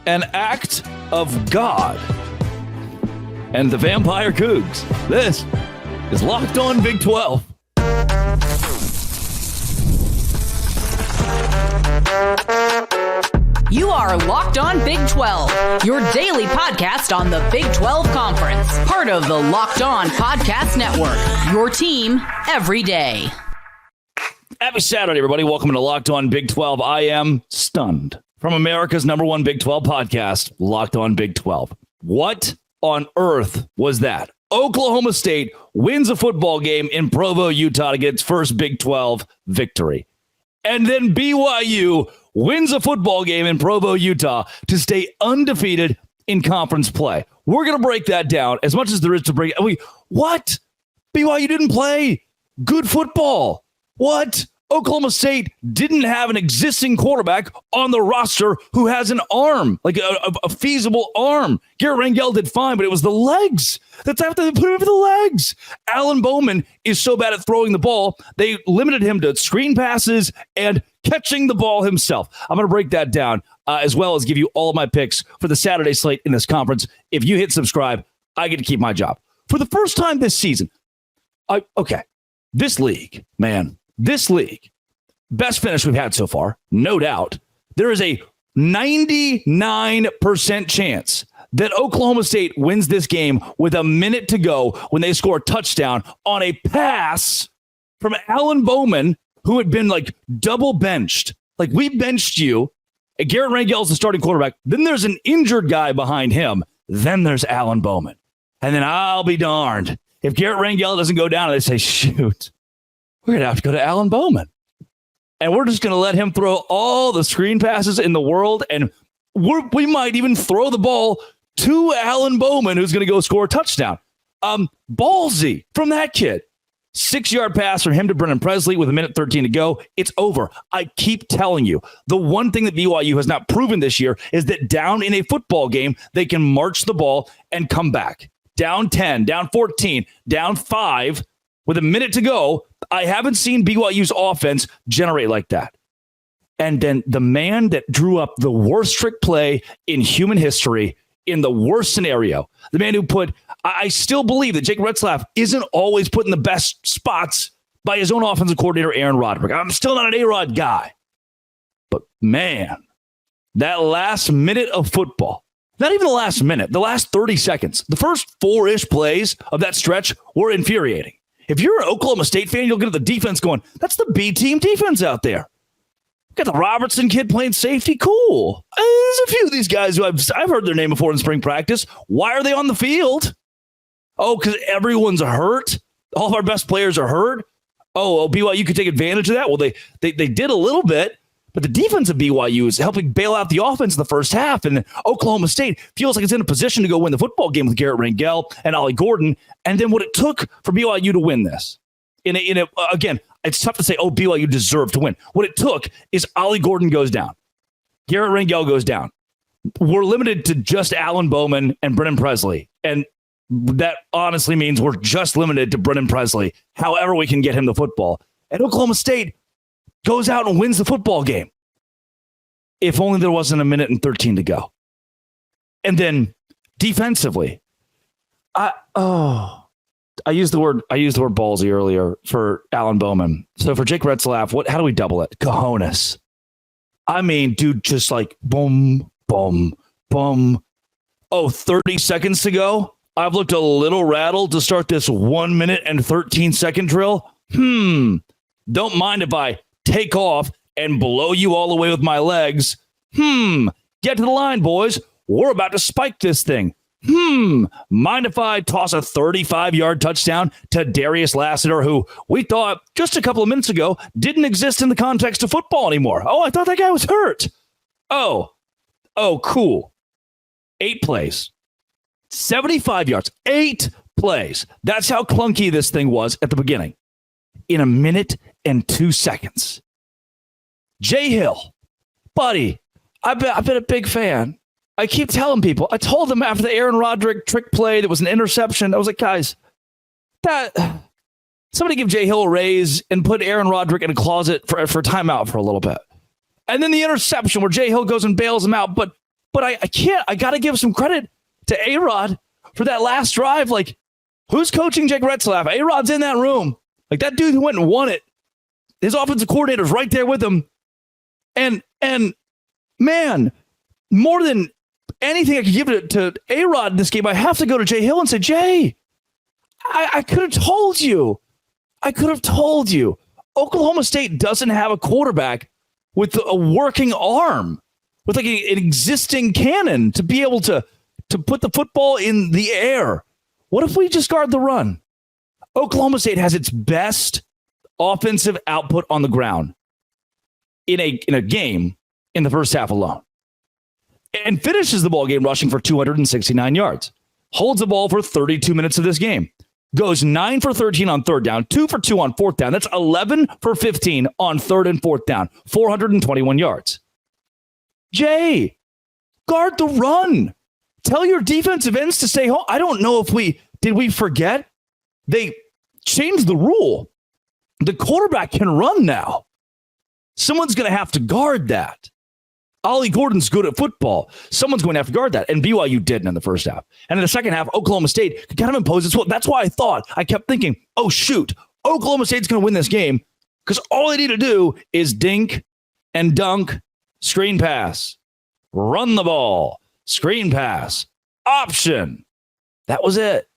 an act of God and the Vampire Cougs. This is Locked On Big 12. You are Locked On Big 12, your daily podcast on the Big 12 Conference. Part of the Locked On Podcast Network, your team every day. Happy Saturday, everybody. Welcome to Locked On Big 12. I am stunned. From America's #1 Big 12 podcast, Locked On Big 12. What on earth was that? Oklahoma State wins a football game in Provo, Utah to get its first Big 12 victory. And then BYU wins a football game in Provo, Utah to stay undefeated in conference play. We're going to break that down as much as there is to break. What? BYU didn't play good football. What? Oklahoma State didn't have an existing quarterback on the roster who has an arm, like a feasible arm. Garrett Rangel did fine, but it was the legs. That's after they put him in for the legs. Alan Bowman is so bad at throwing the ball, they limited him to screen passes and catching the ball himself. I'm going to break that down as well as give you all of my picks for the Saturday slate in this conference. If you hit subscribe, I get to keep my job. For the first time this season, this league, best finish we've had so far, no doubt. There is a 99% chance that Oklahoma State wins this game with a minute to go when they score a touchdown on a pass from Alan Bowman, who had been like double benched. Like, we benched you. Garrett Rangel is the starting quarterback. Then there's an injured guy behind him. Then there's Alan Bowman. And then I'll be darned if Garrett Rangel doesn't go down and they say, shoot, we're going to have to go to Alan Bowman. And we're just going to let him throw all the screen passes in the world. And we might even throw the ball to Alan Bowman, who's going to go score a touchdown. Ballsy from that kid. 6-yard pass from him to Brennan Presley with 1:13 to go. It's over. I keep telling you, the one thing that BYU has not proven this year is that down in a football game, they can march the ball and come back. Down 10, down 14, down 5 with a minute to go. I haven't seen BYU's offense generate like that. And then the man that drew up the worst trick play in human history in the worst scenario, the man who I still believe that Jake Retzlaff isn't always put in the best spots by his own offensive coordinator, Aaron Roderick. I'm still not an A-Rod guy. But man, that last minute of football, not even the last minute, the last 30 seconds, the first 4-ish plays of that stretch were infuriating. If you're an Oklahoma State fan, you'll get the defense going, that's the B-team defense out there. Got the Robertson kid playing safety. Cool. There's a few of these guys who I've heard their name before in spring practice. Why are they on the field? Oh, because everyone's hurt. All of our best players are hurt. Oh, BYU could take advantage of that. Well, they did a little bit, but the defense of BYU is helping bail out the offense in the first half. And Oklahoma State feels like it's in a position to go win the football game with Garrett Rangel and Ollie Gordon. And then what it took for BYU to win this, again, it's tough to say, oh, BYU deserved to win. What it took is Ollie Gordon goes down. Garrett Rangel goes down. We're limited to just Alan Bowman and Brennan Presley. And that honestly means we're just limited to Brennan Presley, however we can get him the football. And Oklahoma State goes out and wins the football game. If only there wasn't 1:13 to go. And then defensively, I used the word ballsy earlier for Alan Bowman. So for Jake Retzlaff, how do we double it? Cojones. I mean, dude, just like boom, boom, boom. 30 seconds to go. I've looked a little rattled to start this 1:13 drill. Don't mind if I take off and blow you all the way with my legs. Get to the line, boys. We're about to spike this thing. Mind if I toss a 35-yard touchdown to Darius Lassiter, who we thought just a couple of minutes ago didn't exist in the context of football anymore. Oh, I thought that guy was hurt. Oh, cool. 8 plays. 75 yards. 8 plays. That's how clunky this thing was at the beginning. In 1:02. Jay Hill, buddy, I've been a big fan. I keep telling people. I told them after the Aaron Roderick trick play that was an interception. I was like, guys, somebody give Jay Hill a raise and put Aaron Roderick in a closet for timeout for a little bit. And then the interception where Jay Hill goes and bails him out. But But I can't. I got to give some credit to A-Rod for that last drive. Like, who's coaching Jake Retzlaff? A-Rod's in that room. Like, that dude who went and won it. His offensive coordinator's right there with him. And man, more than anything I could give it to A-Rod in this game, I have to go to Jay Hill and say, Jay, I could have told you. Oklahoma State doesn't have a quarterback with a working arm, with like an existing cannon to be able to put the football in the air. What if we just guard the run? Oklahoma State has its best offensive output on the ground in a game in the first half alone, and finishes the ball game rushing for 269 yards. Holds the ball for 32 minutes of this game. Goes 9 for 13 on third down, 2 for 2 on fourth down. That's 11 for 15 on third and fourth down, 421 yards. Jay, guard the run. Tell your defensive ends to stay home. I don't know if we forget? They changed the rule. The quarterback can run now. Someone's going to have to guard that. Ollie Gordon's good at football. Someone's going to have to guard that. And BYU didn't in the first half. And in the second half, Oklahoma State could kind of impose its will. That's why I kept thinking, oh, shoot, Oklahoma State's going to win this game because all they need to do is dink and dunk, screen pass, run the ball, screen pass, option. That was it.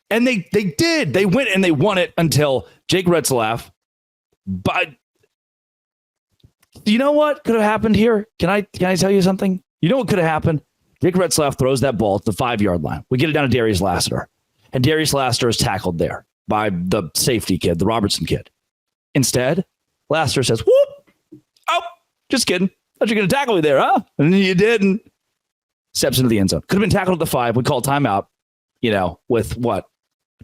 And they did. They went and they won it until Jake Retzlaff. But you know what could have happened here? Can I tell you something? You know what could have happened? Jake Retzlaff throws that ball at the 5-yard line. We get it down to Darius Lassiter. And Darius Lassiter is tackled there by the safety kid, the Robertson kid. Instead, Lassiter says, whoop, oh, just kidding. Thought you were going to tackle me there, huh? And you didn't. Steps into the end zone. Could have been tackled at the 5. We call timeout, with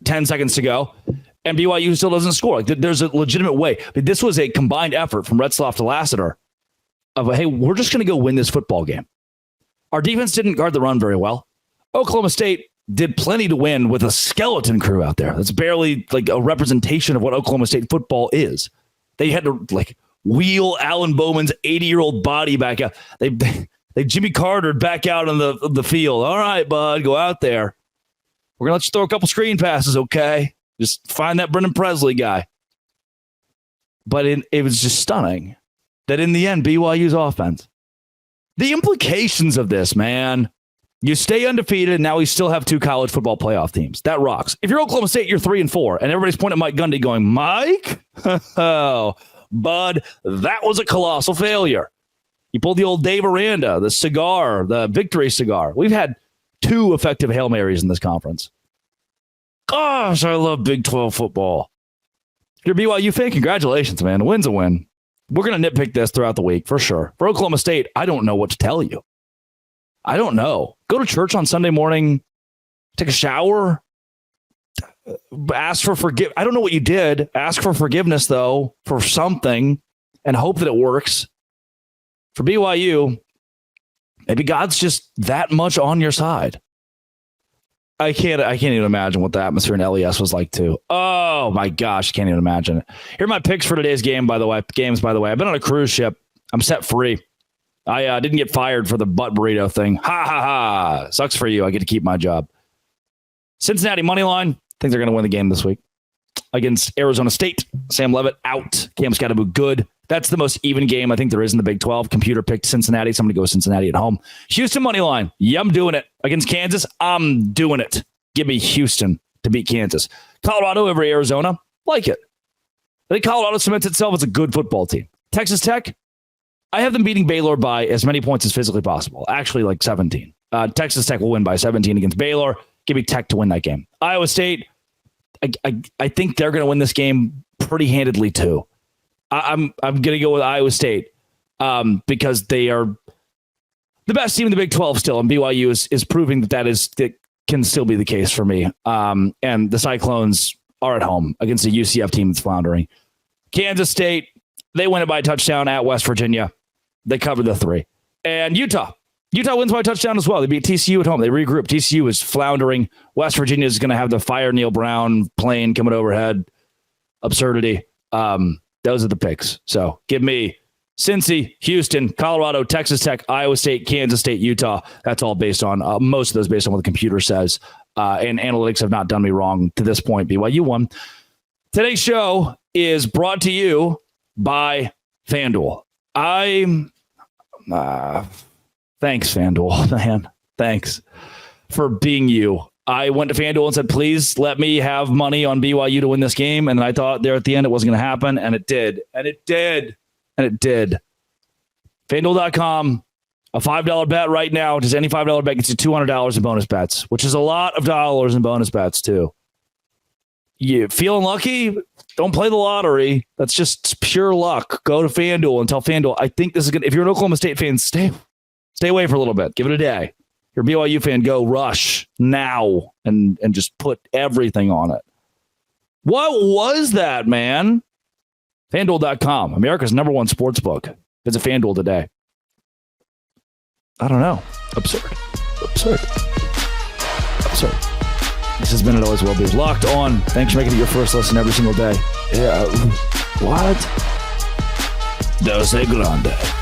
10 seconds to go. And BYU still doesn't score. Like, there's a legitimate way. But this was a combined effort from Retzlaff to Lassiter of, hey, we're just going to go win this football game. Our defense didn't guard the run very well. Oklahoma State did plenty to win with a skeleton crew out there. That's barely like a representation of what Oklahoma State football is. They had to wheel Alan Bowman's 80-year-old body back out. They Jimmy Cartered back out on the field. All right, bud, go out there. We're going to let you throw a couple screen passes, okay? Just find that Brendan Presley guy. But it was just stunning that in the end, BYU's offense. The implications of this, man. You stay undefeated, and now we still have 2 college football playoff teams. That rocks. If you're Oklahoma State, you're 3-4, and everybody's pointing at Mike Gundy going, Mike? Oh, bud, that was a colossal failure. You pulled the old Dave Aranda, the cigar, the victory cigar. We've had 2 effective Hail Marys in this conference. Gosh, I love Big 12 football. If you're a BYU fan, congratulations, man. A win's a win. We're going to nitpick this throughout the week, for sure. For Oklahoma State, I don't know what to tell you. I don't know. Go to church on Sunday morning, take a shower, ask for forgiveness. I don't know what you did. Ask for forgiveness, though, for something, and hope that it works. For BYU, maybe God's just that much on your side. I can't even imagine what the atmosphere in LES was like too. Oh my gosh, can't even imagine it. Here are my picks for today's game, by the way. I've been on a cruise ship. I'm set free. I didn't get fired for the butt burrito thing. Ha ha ha. Sucks for you. I get to keep my job. Cincinnati money line. Think they're going to win the game this week against Arizona State. Sam Levitt out. Cam Scottaboo good. That's the most even game I think there is in the Big 12. Computer picked Cincinnati. Somebody go Cincinnati at home. Houston money line. Yeah, I'm doing it. Against Kansas, I'm doing it. Give me Houston to beat Kansas. Colorado over Arizona. Like it. I think Colorado cements itself as a good football team. Texas Tech, I have them beating Baylor by as many points as physically possible. Actually, like 17. Texas Tech will win by 17 against Baylor. Give me Tech to win that game. Iowa State, I think they're going to win this game pretty handedly too. I'm going to go with Iowa State because they are the best team in the Big 12 still, and BYU is proving that can still be the case for me. And the Cyclones are at home against a UCF team that's floundering. Kansas State, they win it by a touchdown at West Virginia. They cover the 3. And Utah wins by a touchdown as well. They beat TCU at home. They regroup. TCU is floundering. West Virginia is going to have the Fire Neil Brown plane coming overhead. Absurdity. Those are the picks. So give me Cincy, Houston, Colorado, Texas Tech, Iowa State, Kansas State, Utah. That's all based on, most of those based on what the computer says. And analytics have not done me wrong to this point. BYU won. Today's show is brought to you by FanDuel. Thanks, FanDuel, man. Thanks for being you. I went to FanDuel and said, please let me have money on BYU to win this game. And I thought there at the end it wasn't going to happen. And it did. And it did. And it did. FanDuel.com, a $5 bet right now. Just any $5 bet gets you $200 in bonus bets, which is a lot of dollars in bonus bets, too. You feeling lucky? Don't play the lottery. That's just pure luck. Go to FanDuel and tell FanDuel, I think this is good. If you're an Oklahoma State fan, stay away for a little bit. Give it a day. If you're a BYU fan, go rush now and just put everything on it. What was that, man? FanDuel.com, America's #1 sports book. Visit FanDuel today. I don't know. Absurd. This has been It Always Will Be. Locked On. Thanks for making it your first listen every single day. Yeah. What? Dose Grande.